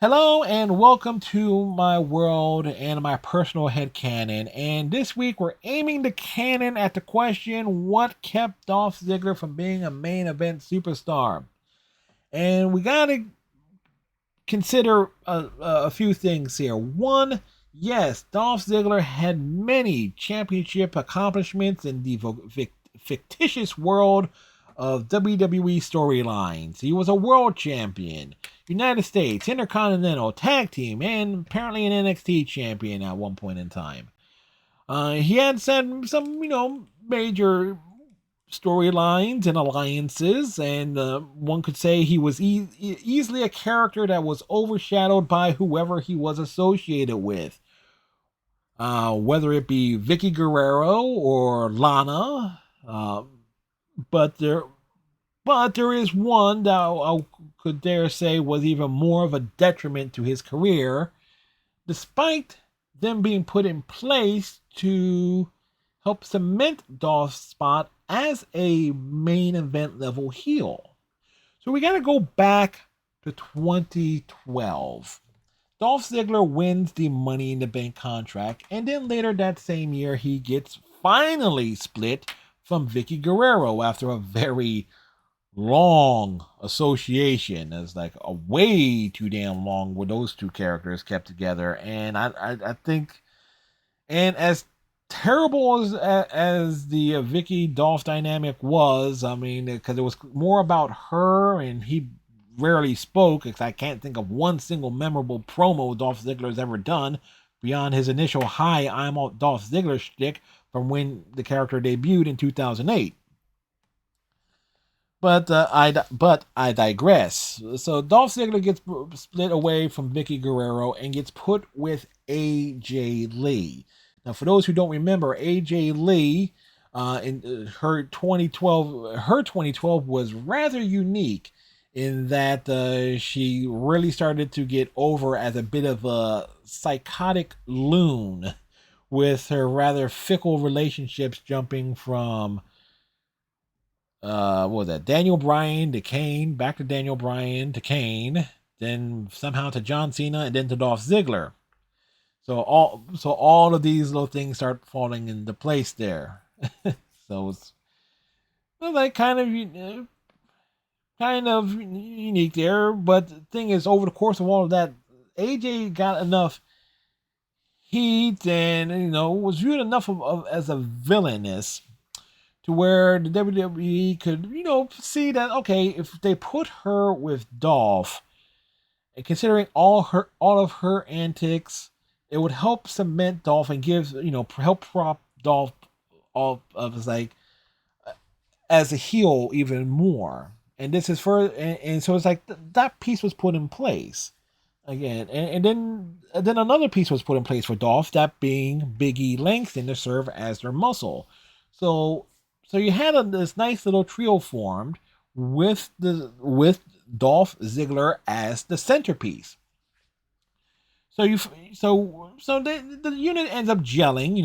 Hello and welcome to my world and my personal headcanon. And this week we're aiming the cannon at the question, what kept Dolph Ziggler from being a main event superstar? And we gotta consider a few things here. One, yes, Dolph Ziggler had many championship accomplishments in the fictitious world of WWE storylines. He was a world champion, United States, Intercontinental, Tag Team, and apparently an NXT champion at one point in time. He had said some, major storylines and alliances, and one could say he was easily a character that was overshadowed by whoever he was associated with. Whether it be Vicky Guerrero or Lana, but there is one that I could dare say was even more of a detriment to his career, despite them being put in place to help cement Dolph's spot as a main event level heel. So we got to go back to 2012. Dolph Ziggler wins the Money in the Bank contract, and then later that same year, he gets finally split from Vicky Guerrero after a very long association. It's like a way too damn long where those two characters kept together. And I think, and as terrible as the Vicky Dolph dynamic was, I mean, because it was more about her and he rarely spoke, because I can't think of one single memorable promo Dolph Ziggler has ever done beyond his initial "Hi, I'm Dolph Ziggler" shtick from when the character debuted in 2008. But I digress. So Dolph Ziggler gets split away from Vicky Guerrero and gets put with AJ Lee. Now, for those who don't remember, AJ Lee, in her 2012 was rather unique in that she really started to get over as a bit of a psychotic loon with her rather fickle relationships, jumping from what was that? Daniel Bryan to Kane, back to Daniel Bryan to Kane, then somehow to John Cena, and then to Dolph Ziggler. So all of these little things start falling into place there. So it's like kind of unique there. But the thing is, over the course of all of that, AJ got enough heat and was viewed enough as a villainess to where the WWE could, see that, okay, if they put her with Dolph, and considering all of her antics, it would help cement Dolph and give, help prop Dolph off of like as a heel even more. And this is for, and so it's like that piece was put in place again, and then another piece was put in place for Dolph, that being Big E Langston to serve as their muscle. So so you had this nice little trio formed with Dolph Ziggler as the centerpiece. So the unit ends up gelling,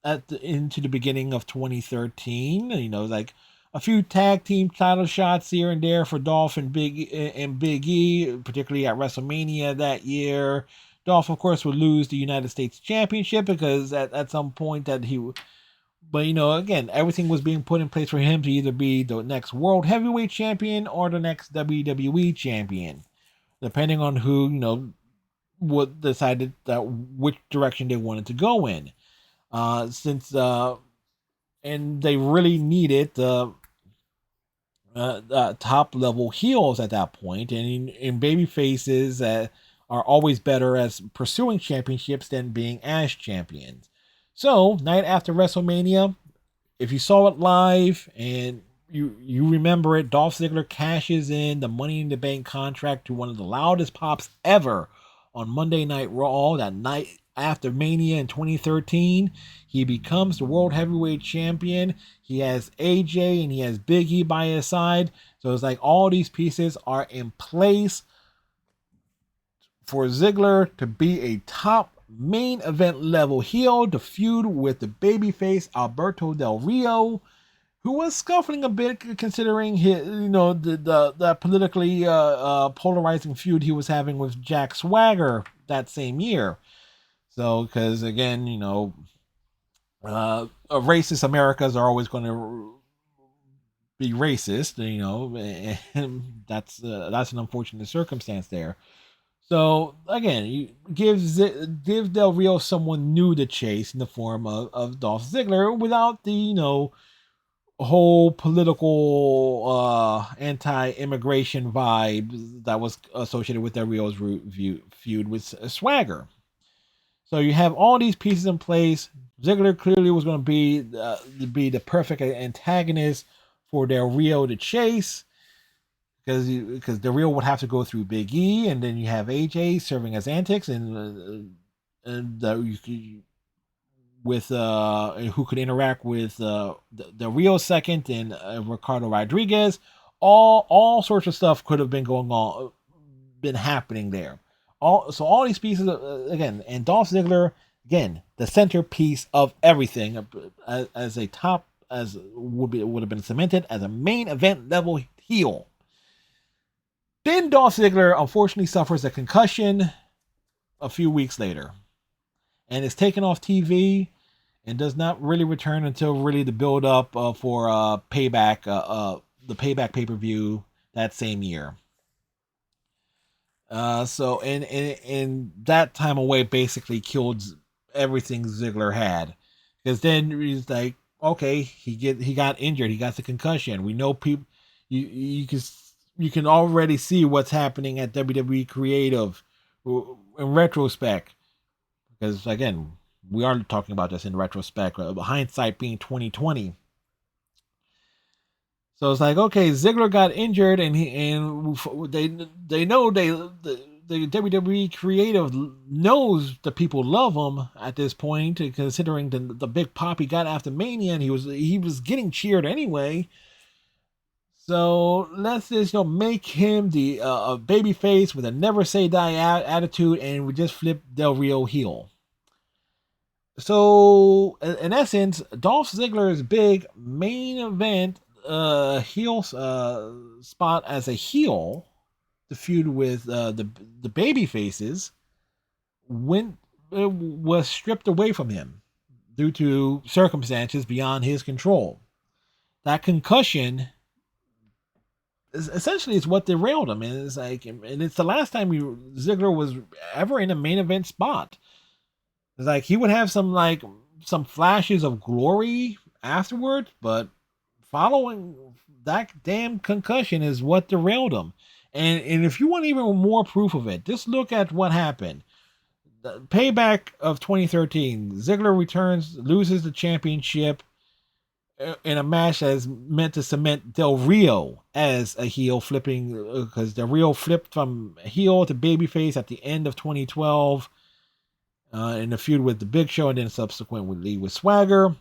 into the beginning of 2013. Like a few tag team title shots here and there for Dolph and Big E, particularly at WrestleMania that year. Dolph, of course, would lose the United States Championship because at some point that he but again, everything was being put in place for him to either be the next World Heavyweight Champion or the next WWE Champion, depending on who what decided that which direction they wanted to go in. Since and they really needed top level heels at that point, and in baby faces are always better as pursuing championships than being as champions. So, night after WrestleMania, if you saw it live and you remember it, Dolph Ziggler cashes in the Money in the Bank contract to one of the loudest pops ever on Monday Night Raw that night after Mania in 2013. He becomes the World Heavyweight Champion. He has AJ and he has Big E by his side. So it's like all these pieces are in place for Ziggler to be a top main event level heel to feud with the babyface Alberto Del Rio, who was scuffling a bit considering his, the politically polarizing feud he was having with Jack Swagger that same year. So, because again, racist Americas are always going to be racist, and that's an unfortunate circumstance there. So again, you give Del Rio someone new to chase in the form of Dolph Ziggler without the whole political anti-immigration vibe that was associated with Del Rio's feud with Swagger. So you have all these pieces in place. Ziggler clearly was going to be the perfect antagonist for Del Rio to chase because Del Rio would have to go through Big E, and then you have AJ serving as antics, and with who could interact with the Rio second and Ricardo Rodriguez. All sorts of stuff could have been happening there. All these pieces again, and Dolph Ziggler again, the centerpiece of everything, as a top as would have been cemented as a main event level heel. Then Dolph Ziggler unfortunately suffers a concussion a few weeks later, and is taken off TV and does not really return until really the build up for Payback, the Payback pay-per-view that same year. So and that time away basically killed everything Ziggler had, because then he's like, okay, he got injured, he got the concussion. We know people, you can already see what's happening at WWE Creative in retrospect, because again, we are talking about this in retrospect, hindsight being 2020. So it's like, okay, Ziggler got injured, and they know the WWE Creative knows the people love him at this point, considering the big pop he got after Mania, and he was getting cheered anyway. So let's just make him the baby face with a never say die attitude, and we just flip Del Rio heel. So in essence, Dolph Ziggler's big main event heel spot as a heel, the feud with the baby faces, was stripped away from him due to circumstances beyond his control. That concussion essentially is what derailed him, and it's the last time Ziggler was ever in a main event spot. It's like he would have some flashes of glory afterwards, but following that damn concussion is what derailed him. And if you want even more proof of it, just look at what happened. The Payback of 2013, Ziggler returns, loses the championship in a match that's meant to cement Del Rio as a heel, flipping because Del Rio flipped from heel to babyface at the end of 2012 in the feud with the Big Show, and then subsequently with Swagger.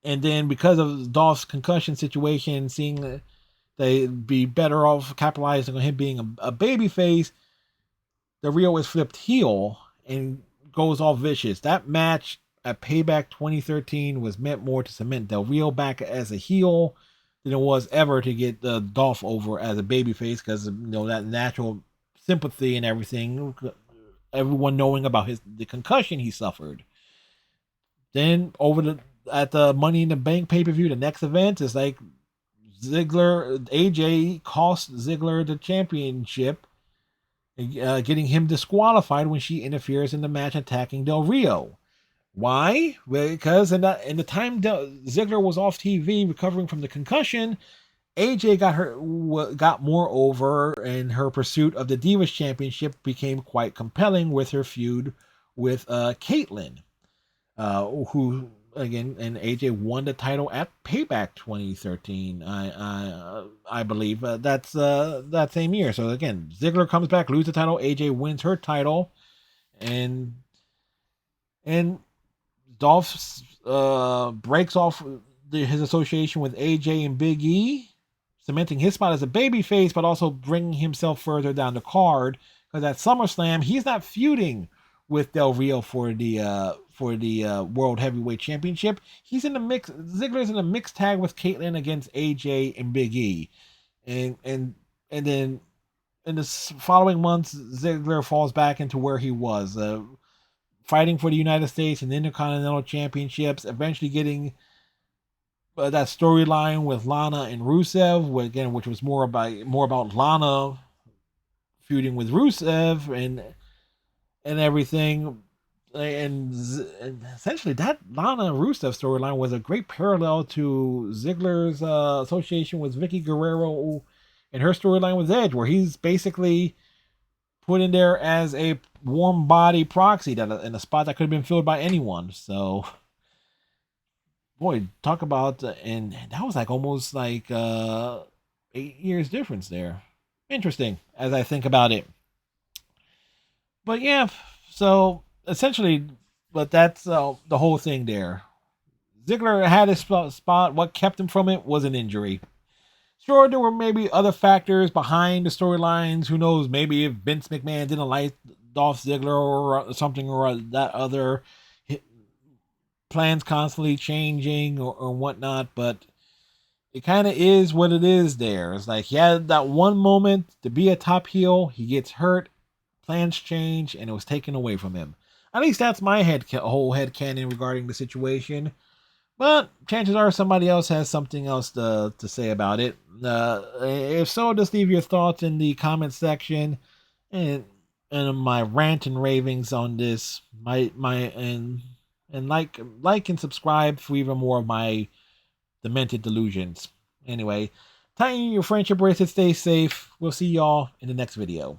And then because of Dolph's concussion situation, seeing they'd be better off capitalizing on him being a babyface, Del Rio is flipped heel and goes all vicious. That match at Payback 2013 was meant more to cement Del Rio back as a heel than it was ever to get Dolph over as a babyface, because that natural sympathy and everything, everyone knowing about the concussion he suffered. Then at the Money in the Bank pay-per-view, the next event is like AJ cost Ziggler the championship, getting him disqualified when she interferes in the match, attacking Del Rio. Why? Because in the time Ziggler was off TV recovering from the concussion, AJ got more over, and her pursuit of the Divas Championship became quite compelling with her feud with Caitlyn, who again, and AJ won the title at Payback 2013. I believe that's that same year. So again, Ziggler comes back, loses the title, AJ wins her title, and Dolph breaks off his association with AJ and Big E, cementing his spot as a babyface, but also bringing himself further down the card, because at SummerSlam he's not feuding with Del Rio for the for the World Heavyweight Championship. He's in the mix. Ziggler's in a mixed tag with Caitlyn against AJ and Big E, and then in the following months, Ziggler falls back into where he was, fighting for the United States and Intercontinental Championships. Eventually getting that storyline with Lana and Rusev, which was more about Lana feuding with Rusev and everything. And essentially, that Lana Rusev storyline was a great parallel to Ziggler's association with Vicky Guerrero and her storyline with Edge, where he's basically put in there as a warm body proxy that in a spot that could have been filled by anyone. So, boy, talk about and that was like almost like 8 years difference there. Interesting as I think about it. But yeah, so essentially, but that's the whole thing there. Ziggler had his spot. What kept him from it was an injury. Sure, there were maybe other factors behind the storylines. Who knows? Maybe if Vince McMahon didn't like Dolph Ziggler or something, or that other plans constantly changing or whatnot. But it kind of is what it is there. It's like he had that one moment to be a top heel. He gets hurt. Plans change, and it was taken away from him. At least that's my whole headcanon regarding the situation. But chances are somebody else has something else to say about it. If so, just leave your thoughts in the comment section, and my rant and ravings on this. And like and subscribe for even more of my demented delusions. Anyway, tighten your friendship bracelet. Stay safe. We'll see y'all in the next video.